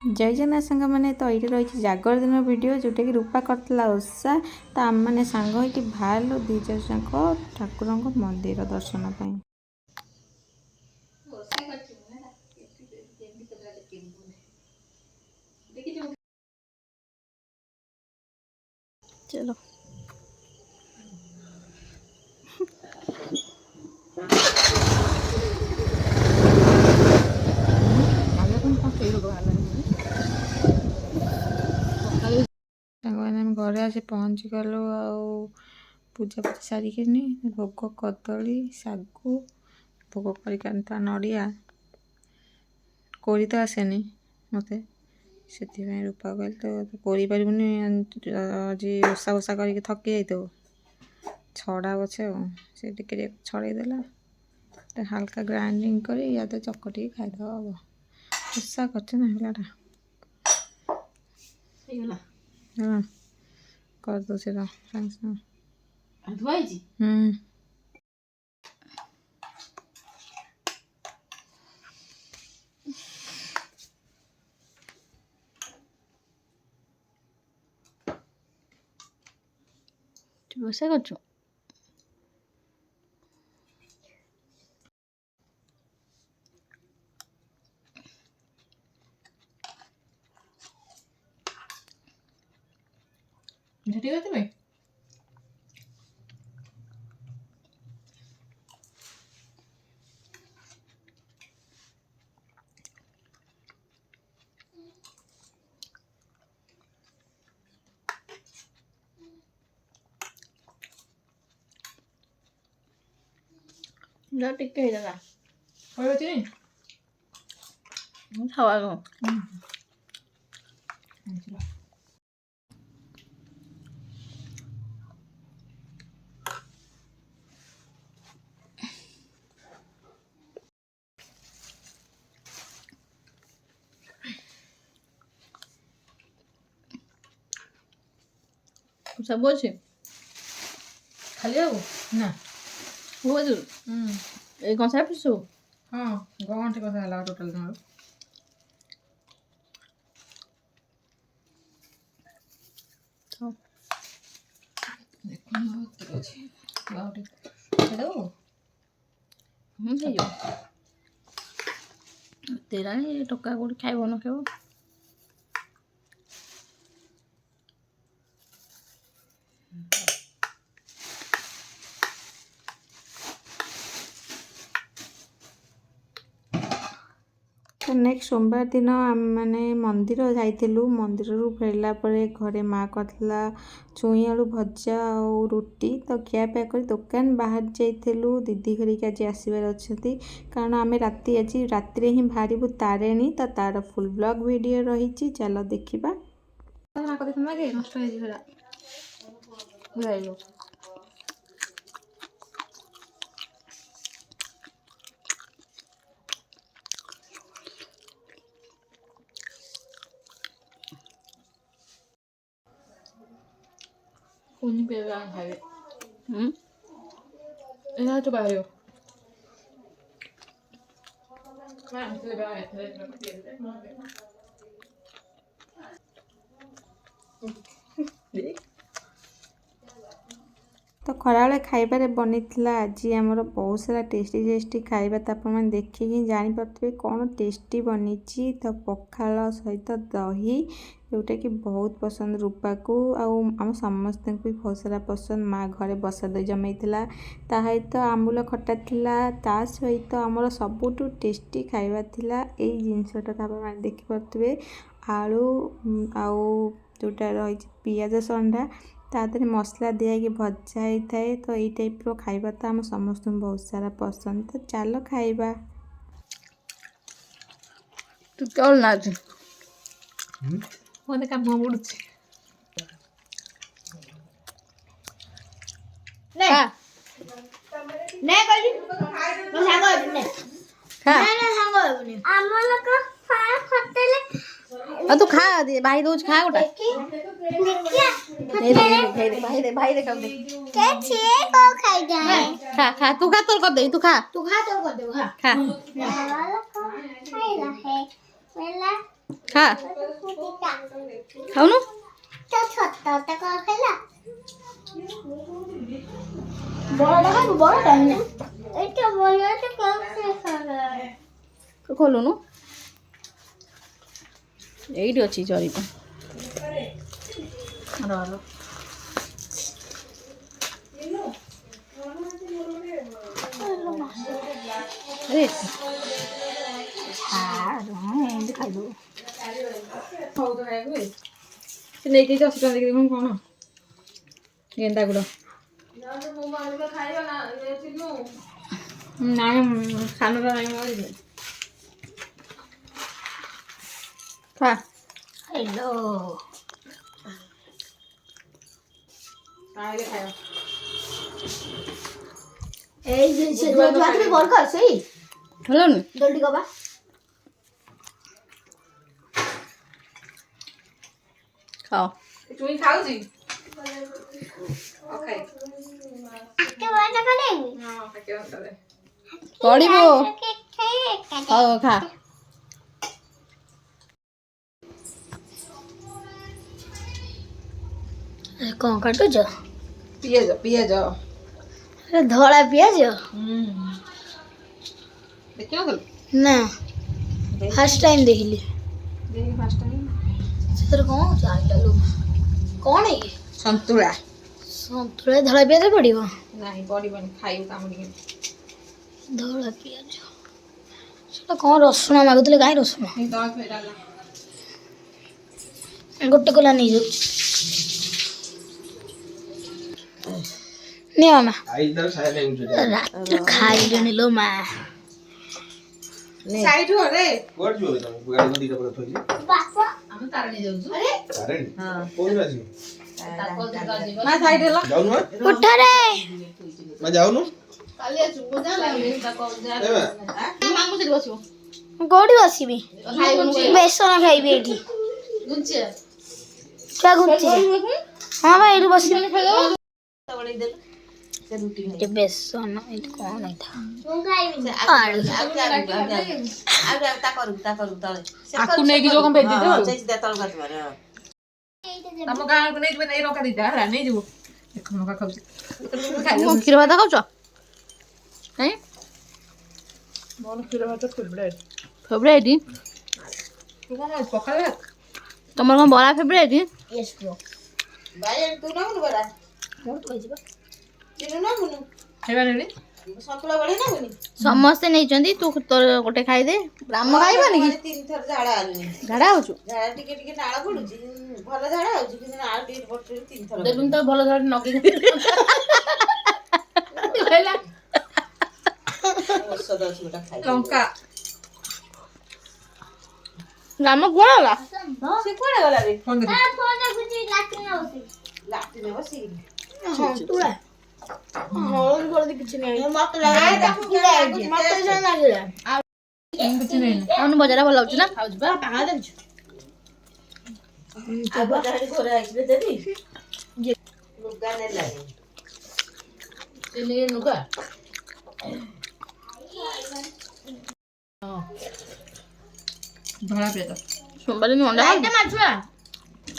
जय जगन्नाथ सांग मैंने तो ये रही जागर दिन वीडियो जोटा कि रूपा करता ओषा तो आम मैंने सांग हो बाहर दी जाक ठाकुर मंदिर दर्शन पाई। चलो घरे आसी पहुँची गलु पूजा पूजा सारिक भोग कदली सागु भोग कर नड़िया कोरी तो आसेनी मत से रूपा कहल तो कोरी पारूनी आज ओषा ओषा करके थकी जाइए छड़ा पछे से टे छड़ेदेला हाल्का ग्राइंडिंग कर या तो चकटी खाईद हम ओषा कर दो से रोषे कर ठीक है भाई टिके खावा सब अच्छे खाली आबो ना हो ए कौन सा पिसु हां घंटे कथा हला टोटल न तो देखो बहुत अच्छे बाउटे हेलो हे जो तेरा ये टोका कोड खाइबो न खाइबो तो नेक्स्ट सोमवार दिन आम मैंने मंदिर जाइलु मंदिर फेरला घरे माँ करला छुई आलू भजा और रुटी तो खियापिया कर दुकान बाहर जाइलु दीदी घरिक आज आसबार अच्छा कारण आम राति आज राति ही बाहरबू तारेणी तो तार फुल ब्लॉग वीडियो रही चलो देखा Kuning pegang hari. Ini coba ayo. Mana coba ayo. तो खराबले खाइबारे बनीला आज आमर बहुत सारा टेस्टी टेस्टी खाइबा तो आप देखिए जानीपे कौन टेस्टी बनी तो पखाल सहित दही जोटा कि बहुत पसंद रूपा को आम समस्त भी बहुत सारा पसंद माँ घरे बसा दही जमाईला सहित आम्बुल खटा था सहित आमर सबुठू टेस्टी खाइबा थिला एई जिनसटा आप देखिपे आलू आउ जोटा रही पियाज संडा तादरे मसला दिया भजा होता है तो ये टाइप रो खाइबा तो आम समस्त बहुत सारा पसंद तो चलो खाइबा तू कौन लाज मोने काम पड़ुछि ने ने कहली तो सांग होबने खा ना सांग होबने आमल का फाय खटेले तू खा दे भाई रोज खा गोटा भाई खाओ दे के छे को खाई जाए खा तू खा तोर कर दे तू खा तोर कर दे खा खाई रहे मेला খা ଖାଉନୁ ଖୋଲୁନୁ ଏଇଠି ଅଛି ଜରିଟା ଏମିତି ଖାଇଦବୁ ନେଇକି 10 ଟଙ୍କା ଦେଇକି ଦେବୁ କ'ଣ ଗେଣ୍ଡା ଗୁଡ଼ ନାଇଁ ସାନର ନାଇଁ ଖା ହ୍ୟାଲୋ ଖାଇବା এই যে তুমি বল খাও সেই হলো না জলদি কবা খাও তুমি খাওছি ওকে আকে বাটা করে হ্যাঁ আকে বাটা করে পড়িবো খাও খা କଣ କାଟୁଛ ପିଆଜ ପିଆଜ ଧଳା ପିଆଜ ଦେଖିବ ନା ଫାର୍ଷ୍ଟ ଟାଇମ୍ ଦେଖିଲି ସେଥିରେ କ'ଣ ଚାଲିଲୁ କ'ଣ କି ସନ୍ତୁଳା ସନ୍ତୁଳା ଧଳା ପିଆଜ ପଡ଼ିବ ନାଇଁ ପଡ଼ିବନି ଖାଇବୁ କାମୁଡ଼ିକି ଧଳା ପିଆଜ ସେଟା କ'ଣ ରସୁଣ ମାଗୁଥିଲେ କାହିଁ ରସୁଣ ଗୋଟେ କୋଲା ନେଇଯାଉଛି ନିଅ ମା ରାତିରେ ଖାଇଲେଣି ଲୋ ମା ସାଇଡ୍ ରେ କୋଡ ଯିବ ତମେ ଗାଡି କୁ ଦିଟା ପରେ ଥୋଇଛି ବାପା ଆମେ ତାରଣୀ ଯାଉଛୁ ଆରେ ତାରଣୀ ହଁ କୋଇ ବାଜି ମା ସାଇଡ୍ ରେ ଲ ଯାଉନୁ ଉଠ ରେ ମା ଯାଉନୁ କାଲି ଆସୁ ବୋଝା ଲାଗେ ମାମୁ ସେଠି ବସିବ କୋଉଠି ବସିବି ବେସନ ଖାଇବି ଏଠି ଗୁଞ୍ଚିଆ क्या गुच्ची हाँ भाई इधर बस ये बेसन इधर कौन है था आपको नहीं की जो कम भेज दो हम गांव को नहीं नहीं रोका दीदा है नहीं जो देखो मका खाऊ खीर भात खाऊ नहीं मोर खीर भात फेवरेट फेवरेट तू कौन पकाले तमर कौन बड़ा फेवरेट यस ब्रो भाई तू ना मुनु बड़ा मोर तो कहजिबा चिनु ना मुनु खाइबा नेली सतुला बड़ी ना मुनी समस्त नै चंदी तू तोर गोटे खाइ दे ब्राह्म खाइबा नि तीन थर झाडा आलनी झाडा होछु झाडा टिके टिके नाळ पडुची भलो झाडा होछु कि नाळ टिके पडुची तीन थर देबुन तो भलो झाडा नगी लेला औषध अछि गोटा खाइ लंका राम कोण आला से कोण गला रे फोन दे फोन दे गुची लाटी ने बसी हां तुला हां बोल दे किछ नै मत लागे मत जन लागे किछ नै आउन बजार भल लाउछ ना खाउछ बा पागा देछ आ बजार घरे आइबे देबी ये लुगा नै लागे से ले लुगा हां धड़ा पेटा सोमवारी में अंडा राइट माछुआ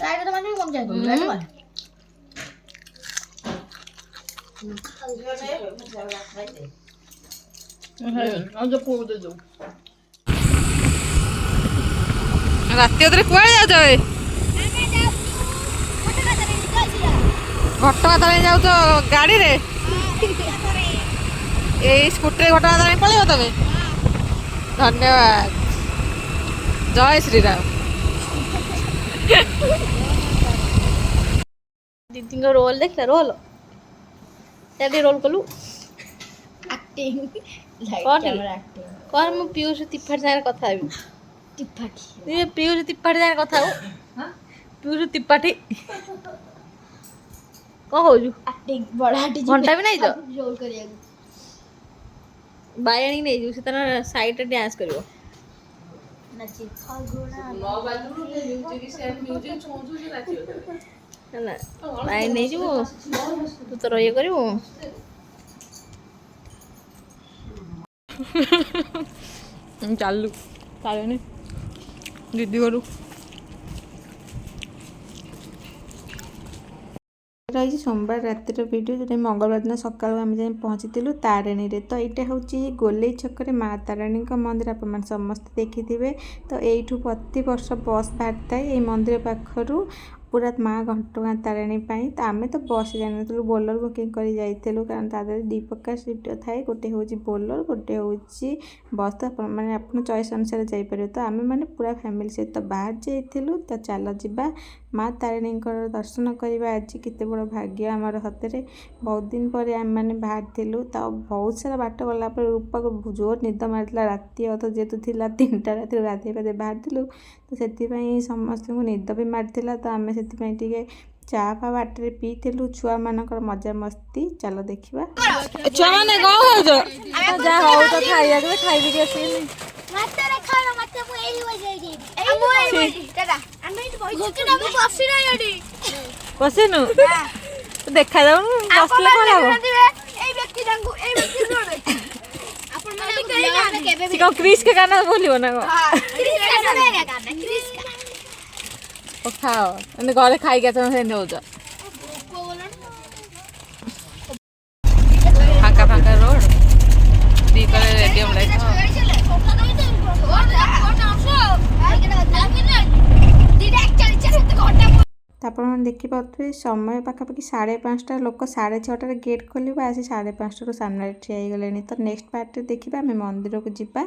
राइट तो माछुआ कम जाए राइट मार आज को दे दो रात उधर कुआड़े जाऊ जाए घटगा तारे जाऊ तो गाड़ी रे ए स्कूटर घटगा तारे पळेबो तमे धन्यवाद जय श्री राम दीदी को रोल देख रोल तेरी रोल कलू एक्टिंग लाइट कैमरा एक्टिंग कौन मु पीयूष तिफाट सारे कथा हेबी तिफाटी ये पीयूष तिफाट सारे कथा हो हां पीयूष तिफाटी को होजु एक्टिंग बड़ाटी घंटा भी नहीं जो रोल करिया बायणी नहीं जो से तना साइड रे डांस करियो नाची फागुना 9 बाजू म्यूजिक सेम म्यूजिक छोजु से नाचियो ना बाय नहीं जो तू तो ये करियो चालू काले ने दीदी घरू रही सोमवार रातिर वीडियो जो मंगलवार दिन सका आम जाए पहुँची तारिणी रे। तो यहाँ हूँ गोले छक माँ तारिणी मंदिर आप समस्ते देखिथे। तो यू प्रति वर्ष बस बाहर थाए ये मंदिर पाखर पूरा माँ घंटगाँ तारिणी। तो आम तो बस जानी बोलर बुकिंग कर जाइलु कारण तादे दी प्रकार सीट थाए गोटे हूँ बोलर गोटे हूँ बस। तो मैंने आप चॉइस अनुसार जापर। तो आम मैंने पूरा फैमिली सहित बाहर जाइलु। तो चल जा माँ तारिणी दर्शन करवा। आज केते बड़ भाग्य आमर हतरे बहुत दिन पर आम मैंने बाहर थिलु। तो बहुत सारा बाट गला रूपा को जोर निद मारला राति अथ जेहेतु थिला 3टा राति गाधे पाधे बाहर थिलु। तो से समस्त को निद भी मारला। तो आम से चा फा बाटे पीलु छुआ मानकर मजा मस्ती। चलो देखा छुआ मैंने जा हो तो खाइया के खाइबी के आसी मते रे खाना मते मु एही हो जाई एही दादा अन्नै तो बहि के ना बसी ना यडी बसेनु देखा जाऊ बसले कोन हो एई व्यक्ति जोड़े अपन माने कहि ना केबे सिका क्रिस के गाना बोलियो ना हां क्रिस का गाना क्रिस का ओ खाओ एने घरे खाइ के त सेन हो जा फाका फाका रोड दी करे रेडियम लाइट आपने देखिपे समय पाखापाखि 5:30 लोक 6:30 गेट खोल आसी 5:30 सामने ठिया गले। तो नेक्स्ट पार्ट देखा आम मंदिर को जीवा।